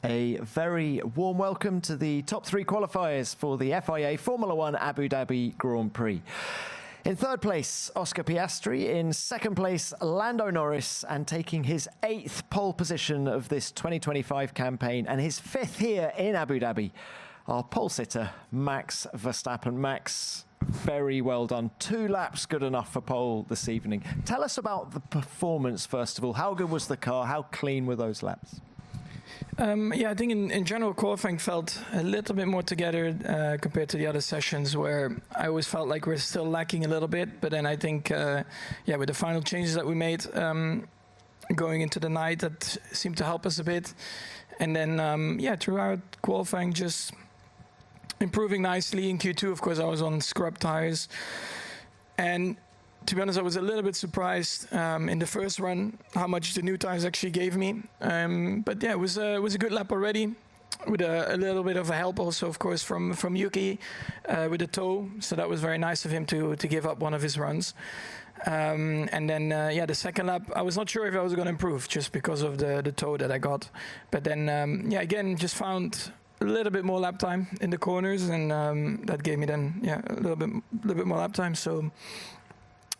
A very warm welcome to the top three qualifiers for the FIA Formula One Abu Dhabi Grand Prix. In third place, Oscar Piastri. In second place, Lando Norris, and taking his 8th pole position of this 2025 campaign and his 5th here in Abu Dhabi, our pole sitter, Max Verstappen. Max, very well done. 2 laps good enough for pole this evening. Tell us about the performance, first of all. How good was the car? How clean were those laps? Yeah, I think in general qualifying felt a little bit more together compared to the other sessions, where I always felt like we're still lacking a little bit. But then I think, yeah, with the final changes that we made going into the night, that seemed to help us a bit. And then, yeah, throughout qualifying, just improving nicely. In Q2, of course, I was on scrub tires. And to be honest, I was a little bit surprised in the first run how much the new tires actually gave me. But yeah, it was a good lap already, with a little bit of a help also, of course, from Yuki with the toe. So that was very nice of him to give up one of his runs. And then, yeah, the second lap, I was not sure if I was going to improve just because of the toe that I got. But then, yeah, again, just found a little bit more lap time in the corners, and that gave me then, yeah, a little bit more lap time. So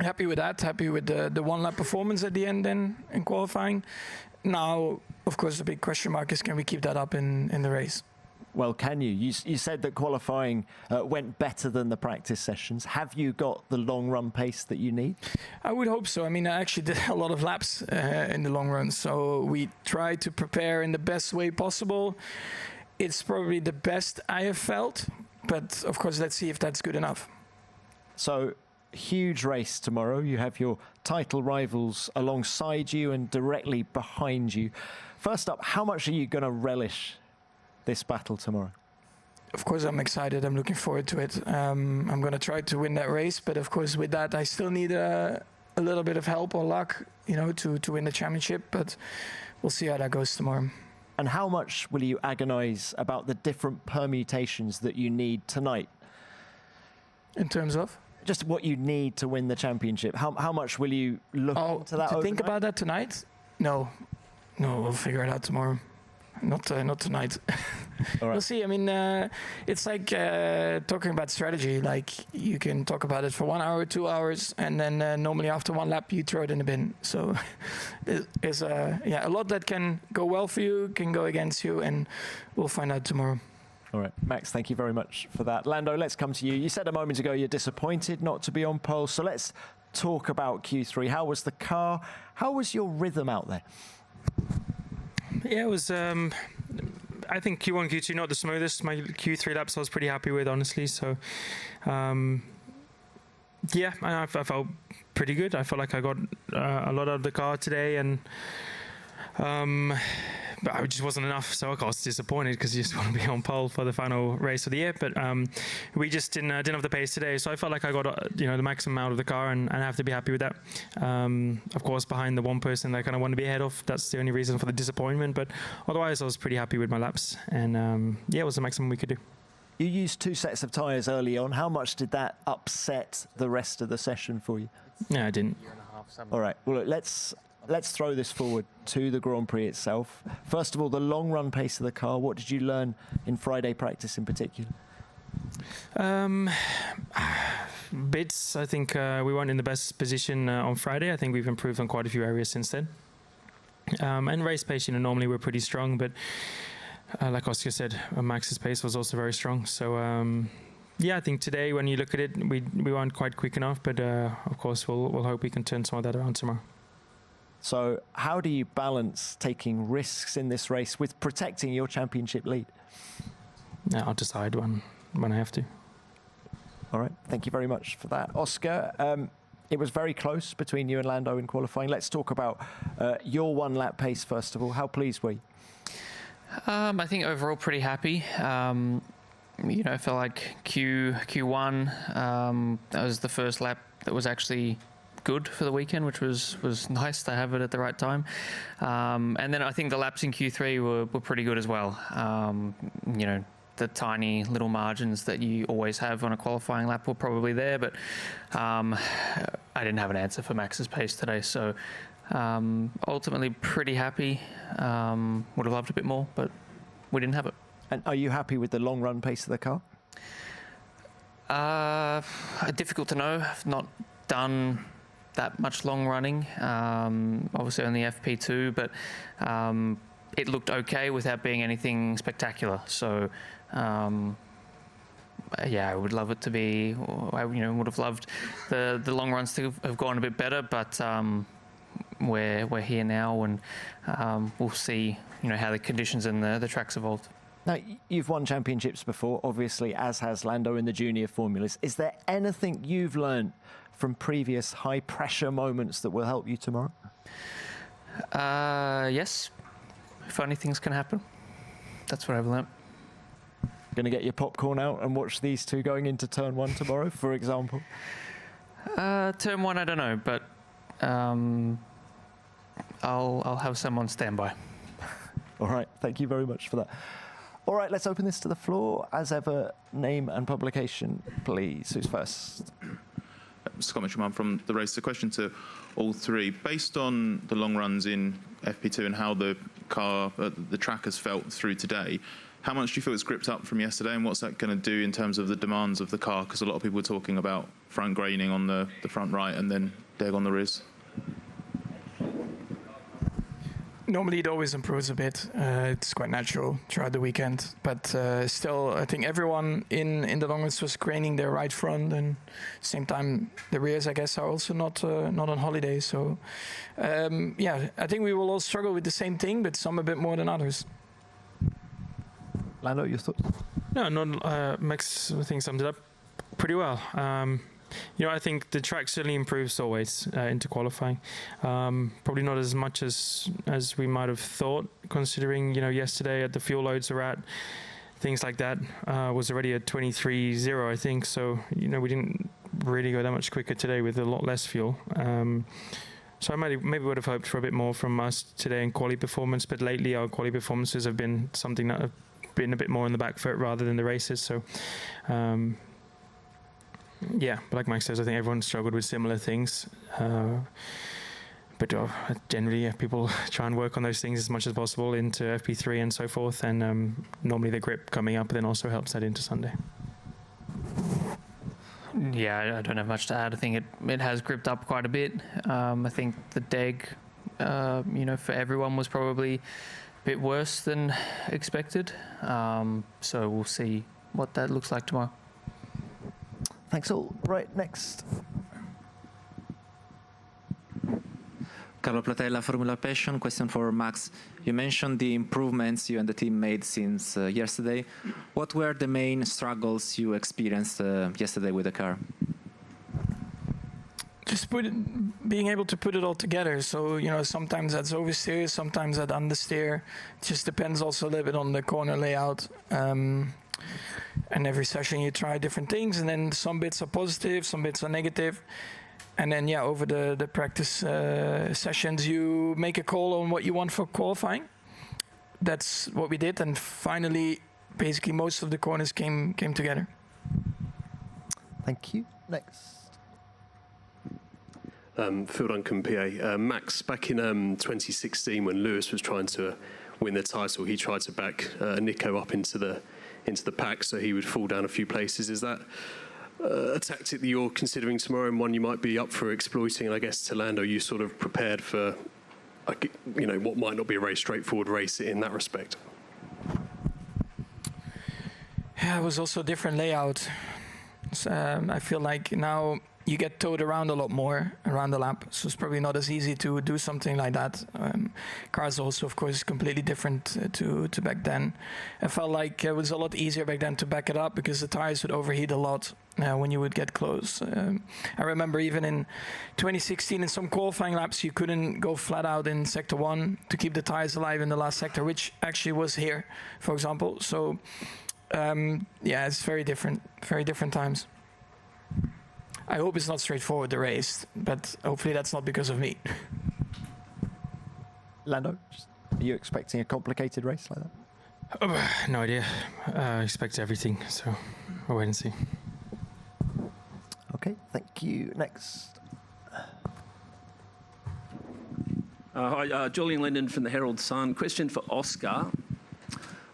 happy with that, happy with the one lap performance at the end then in qualifying. Now, of course, the big question mark is, can we keep that up in the race? Well, can you? You said that qualifying went better than the practice sessions. Have you got the long run pace that you need? I would hope so. I mean, I actually did a lot of laps in the long run, so we tried to prepare in the best way possible. It's probably the best I have felt, but of course, let's see if that's good enough. So, huge race tomorrow. You have your title rivals alongside you and directly behind you. First up, how much are you going to relish this battle tomorrow? Of course, I'm excited. I'm looking forward to it. I'm going to try to win that race, but of course, with that, I still need a little bit of help or luck, you know, to win the championship. But we'll see how that goes tomorrow. And how much will you agonize about the different permutations that you need tonight? In terms of? Just what you need to win the championship. How much will you look into that? To think about that tonight? No, we'll figure it out tomorrow. Not tonight. All right. We'll see. I mean, it's like talking about strategy. Like, you can talk about it for 1 hour, 2 hours, and then normally after one lap you throw it in the bin. So there's yeah, a lot that can go well for you, can go against you, and we'll find out tomorrow. All right, Max, thank you very much for that. Lando, let's come to you. You said a moment ago you're disappointed not to be on pole, so let's talk about Q3. How was the car? How was your rhythm out there? Yeah, it was, I think Q1, Q2, not the smoothest. My Q3 laps I was pretty happy with, honestly. So, yeah, I felt pretty good. I felt like I got a lot out of the car today, and but it just wasn't enough, so I was disappointed because you just want to be on pole for the final race of the year. But we just didn't have the pace today, so I felt like I got the maximum out of the car, and I have to be happy with that. Of course, behind the one person I kind of want to be ahead of, that's the only reason for the disappointment. But otherwise, I was pretty happy with my laps, and yeah, it was the maximum we could do. You used 2 sets of tyres early on. How much did that upset the rest of the session for you? No, I didn't. All right. Well, look, let's throw this forward to the Grand Prix itself. First of all, the long run pace of the car. What did you learn in Friday practice in particular? Bits. I think we weren't in the best position on Friday. I think we've improved on quite a few areas since then. And race pace, normally we're pretty strong, but like Oscar said, Max's pace was also very strong. So yeah, I think today when you look at it, we weren't quite quick enough, but of course we'll hope we can turn some of that around tomorrow. So how do you balance taking risks in this race with protecting your championship lead? Yeah, I'll decide when I have to. All right. Thank you very much for that. Oscar, it was very close between you and Lando in qualifying. Let's talk about your one lap pace, first of all. How pleased were you? I think overall pretty happy. I felt like Q1, that was the first lap that was actually good for the weekend, which was nice to have it at the right time. And then I think the laps in Q3 were pretty good as well. The tiny little margins that you always have on a qualifying lap were probably there, but I didn't have an answer for Max's pace today, so ultimately pretty happy. Would have loved a bit more, but we didn't have it. And are you happy with the long run pace of the car? Difficult to know. I've not done that much long running. Obviously on the FP2, but it looked okay without being anything spectacular. So yeah, I would love it to be. I would have loved the long runs to have gone a bit better, but we're here now, and we'll see how the conditions and the tracks evolved. Now, you've won championships before, obviously, as has Lando in the junior formulas. Is there anything you've learned from previous high-pressure moments that will help you tomorrow? Yes. Funny things can happen. That's what I've learned. Going to get your popcorn out and watch these two going into turn one tomorrow, for example? Turn one, I don't know, but I'll have some on standby. All right, thank you very much for that. All right, let's open this to the floor. As ever, name and publication, please. Who's first? Scott Mitchell from The Race. A question to all three. Based on the long runs in FP2 and how the car, the track has felt through today, how much do you feel it's gripped up from yesterday, and what's that going to do in terms of the demands of the car? Because a lot of people were talking about front graining on the front right and then deg on the rears. Normally it always improves a bit. It's quite natural throughout the weekend. But still, I think everyone in the long runs was graining their right front, and at the same time the rears, I guess, are also not on holiday. So yeah, I think we will all struggle with the same thing, but some a bit more than others. Lando, your thoughts? No, Max, I think, summed it up pretty well. I think the track certainly improves always into qualifying. Probably not as much as we might have thought, considering yesterday at the fuel loads we're at, things like that was already at 23.0, I think. So we didn't really go that much quicker today with a lot less fuel. So I maybe would have hoped for a bit more from us today in quali performance, but lately our quali performances have been something that have been a bit more on the back foot rather than the races. So. Yeah, but like Mike says, I think everyone struggled with similar things. But generally, people try and work on those things as much as possible into FP3 and so forth. And normally the grip coming up then also helps that into Sunday. Yeah, I don't have much to add. I think it has gripped up quite a bit. I think the deg, for everyone was probably a bit worse than expected. So we'll see what that looks like tomorrow. Thanks all. Right, next. Carlo Platella, Formula Passion. Question for Max. You mentioned the improvements you and the team made since yesterday. What were the main struggles you experienced yesterday with the car? Just being able to put it all together. So, sometimes that's oversteer, sometimes that understeer. It just depends also a little bit on the corner layout. And every session you try different things, and then some bits are positive, some bits are negative. And then, over the practice sessions, you make a call on what you want for qualifying. That's what we did, and finally, basically, most of the corners came together. Thank you. Next. Phil Duncan, PA. Max, back in 2016, when Lewis was trying to win the title, he tried to back Nico up into the pack so he would fall down a few places. Is that a tactic that you're considering tomorrow, and one you might be up for exploiting? And I guess to Lando, you sort of prepared for what might not be a very straightforward race in that respect. Yeah, it was also a different layout. I feel like now you get towed around a lot more around the lap, so it's probably not as easy to do something like that. Cars also, of course, completely different to back then. I felt like it was a lot easier back then to back it up because the tires would overheat a lot when you would get close. I remember even in 2016 in some qualifying laps you couldn't go flat out in sector 1 to keep the tires alive in the last sector, which actually was here, for example. So it's very different times. I hope it's not straightforward, the race, but hopefully that's not because of me. Lando, are you expecting a complicated race like that? No idea. I expect everything, so we'll wait and see. Okay, thank you. Next. Hi, Julian Linden from the Herald Sun. Question for Oscar.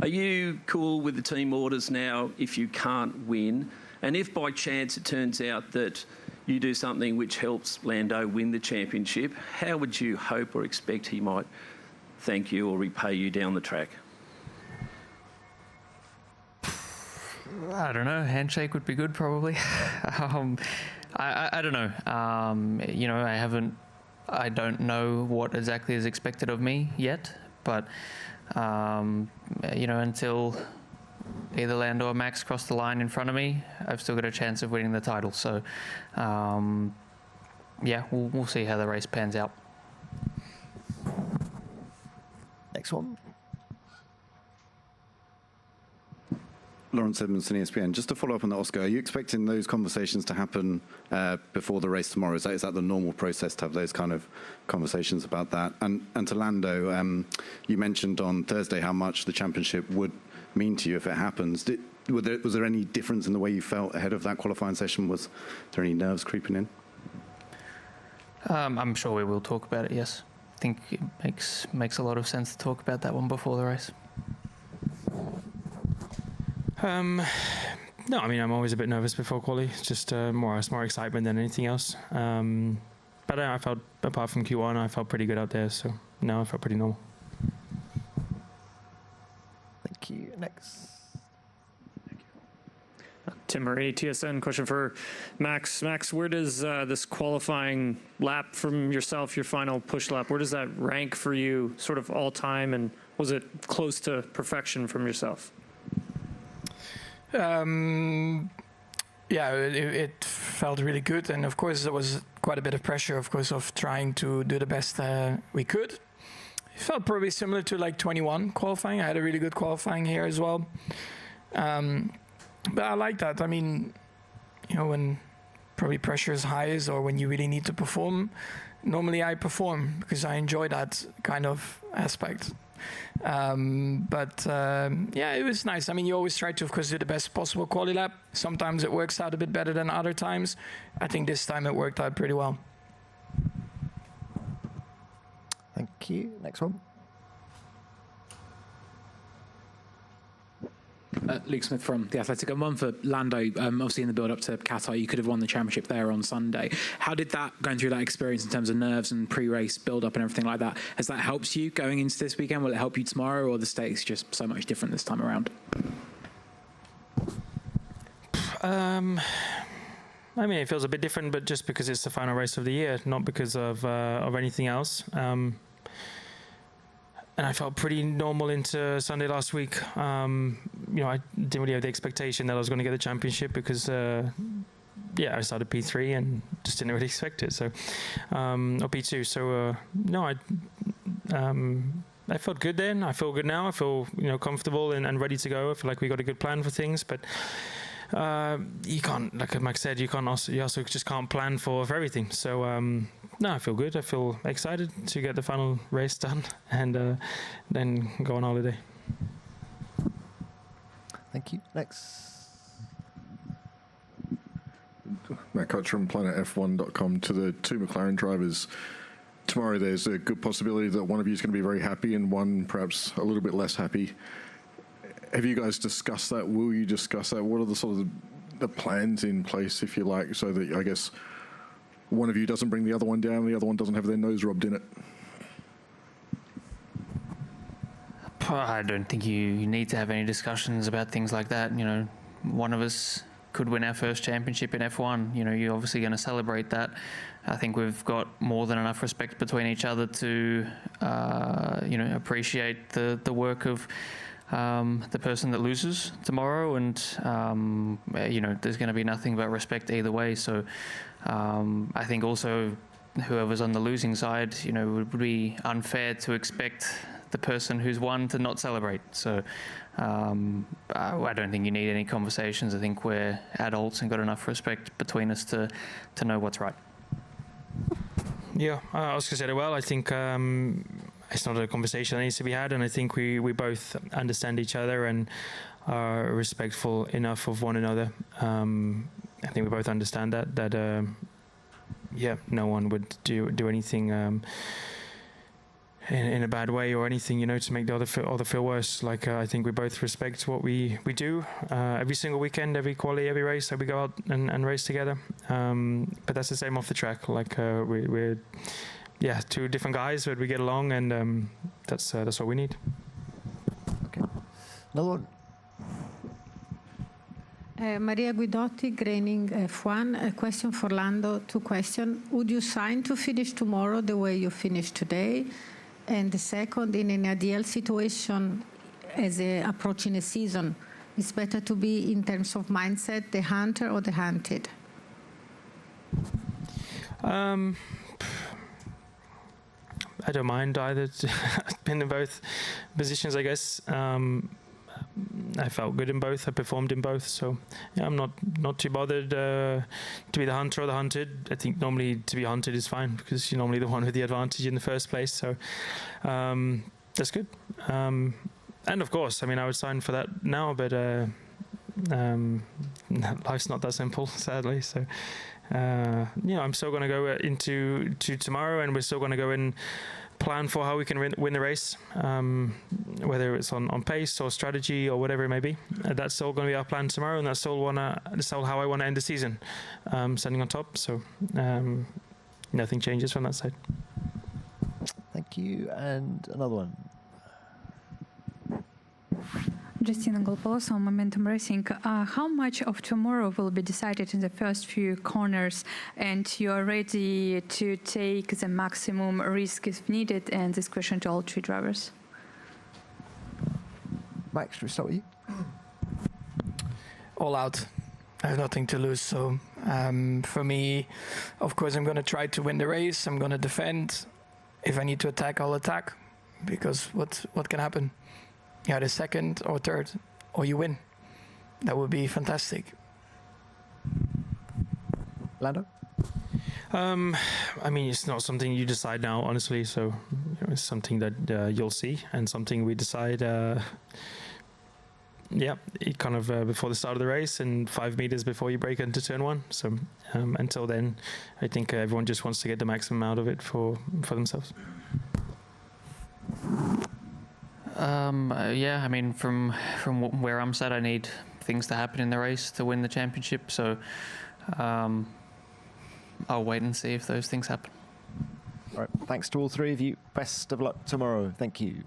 Are you cool with the team orders now if you can't win? And if by chance it turns out that you do something which helps Lando win the championship, how would you hope or expect he might thank you or repay you down the track? I don't know. Handshake would be good, probably. I don't know. You know, I don't know what exactly is expected of me yet, but you know, until either Lando or Max cross the line in front of me, I've still got a chance of winning the title. So, yeah, we'll see how the race pans out. Next one. Lawrence Edmondson, ESPN. Just to follow up on the Oscar, are you expecting those conversations to happen before the race tomorrow? Is that the normal process to have those kind of conversations about that? And to Lando, you mentioned on Thursday how much the championship would mean to you if it happens. Was there any difference in the way you felt ahead of that qualifying session? Was there any nerves creeping in? I'm sure we will talk about it, yes. I think it makes a lot of sense to talk about that one before the race. No, I mean, I'm always a bit nervous before quali. It's just more excitement than anything else. But I felt, apart from Q1, I felt pretty good out there. So no, I felt pretty normal. Thank you. Next. Tim Murray, TSN. Question for Max. Max, where does this qualifying lap from yourself, your final push lap, where does that rank for you sort of all time? And was it close to perfection from yourself? Yeah, it felt really good, and of course there was quite a bit of pressure, of course, of trying to do the best we could. It felt probably similar to like 21 qualifying. I had a really good qualifying here as well, but I like that. I mean, you know, when probably pressure is highest or when you really need to perform, normally I perform because I enjoy that kind of aspect. Yeah, it was nice. I mean, you always try to, of course, do the best possible quali lap. Sometimes it works out a bit better than other times. I think this time it worked out pretty well. Thank you. Next one. Luke Smith from The Athletic. And one for Lando, obviously in the build-up to Qatar, you could have won the championship there on Sunday. How did that, going through that experience in terms of nerves and pre-race build-up and everything like that, has that helped you going into this weekend? Will it help you tomorrow, or the stakes just so much different this time around? I mean, it feels a bit different, but just because it's the final race of the year, not because of anything else. And I felt pretty normal into Sunday last week. You know, I didn't really have the expectation that I was going to get the championship because, yeah, I started P3 and just didn't really expect it. So, or P2. So, no, I felt good then. I feel good now. I feel, you know, comfortable and ready to go. I feel like we got a good plan for things, but you can't, like Max said, you also just can't plan for everything. So, no, I feel good. I feel excited to get the final race done and then go on holiday. Thank you. Next. Matt Coach from PlanetF1.com. To the two McLaren drivers, tomorrow there's a good possibility that one of you is going to be very happy and one perhaps a little bit less happy. Have you guys discussed that? Will you discuss that? What are the sort of the plans in place, if you like, so that I guess one of you doesn't bring the other one down, the other one doesn't have their nose rubbed in it? I don't think you need to have any discussions about things like that. You know, one of us could win our first championship in F1. You know, you're obviously going to celebrate that. I think we've got more than enough respect between each other to, you know, appreciate the work of the person that loses tomorrow, and you know, there's going to be nothing but respect either way. So I think also whoever's on the losing side, you know, would be unfair to expect the person who's won to not celebrate. So I don't think you need any conversations. I think we're adults and got enough respect between us to know what's right. Yeah, Oscar said it well. I think it's not a conversation that needs to be had, and I think we both understand each other and are respectful enough of one another. I think we both understand that yeah, no one would do anything in a bad way or anything, you know, to make the other feel worse. Like I think we both respect what we do every single weekend, every quali, every race that we go out and race together. But that's the same off the track. Like we're two different guys, but we get along, and that's what we need. Okay, another one. Maria Guidotti, Graining F1. A question for Lando, 2 questions. Would you sign to finish tomorrow the way you finished today? And the second, in an ideal situation as approaching a season, it's better to be, in terms of mindset, the hunter or the hunted? I don't mind either. I've been in both positions, I guess. I felt good in both. I performed in both, so yeah, I'm not too bothered to be the hunter or the hunted. I think normally to be hunted is fine because you're normally the one with the advantage in the first place. So that's good. And of course, I mean, I would sign for that now, but life's not that simple, sadly. So I'm still going to go into tomorrow, and we're still going to go in. Plan for how we can win the race, whether it's on pace or strategy or whatever it may be. That's all going to be our plan tomorrow, and that's all how I want to end the season, standing on top. So nothing changes from that side. Thank you, and another one. Justina Golopoulos on Momentum Racing. How much of tomorrow will be decided in the first few corners, and you are ready to take the maximum risk if needed? And this question to all 3 drivers. Max, should we start with you? All out. I have nothing to lose. So for me, of course, I'm going to try to win the race. I'm going to defend. If I need to attack, I'll attack, because what can happen? You had a second or third, or you win. That would be fantastic. Lando? I mean, it's not something you decide now, honestly. So it's something that you'll see, and something we decide. Kind of before the start of the race and 5 meters before you break into turn 1. So until then, I think everyone just wants to get the maximum out of it for themselves. I mean, from where I'm sat, I need things to happen in the race to win the championship. So I'll wait and see if those things happen. All right. Thanks to all 3 of you. Best of luck tomorrow. Thank you.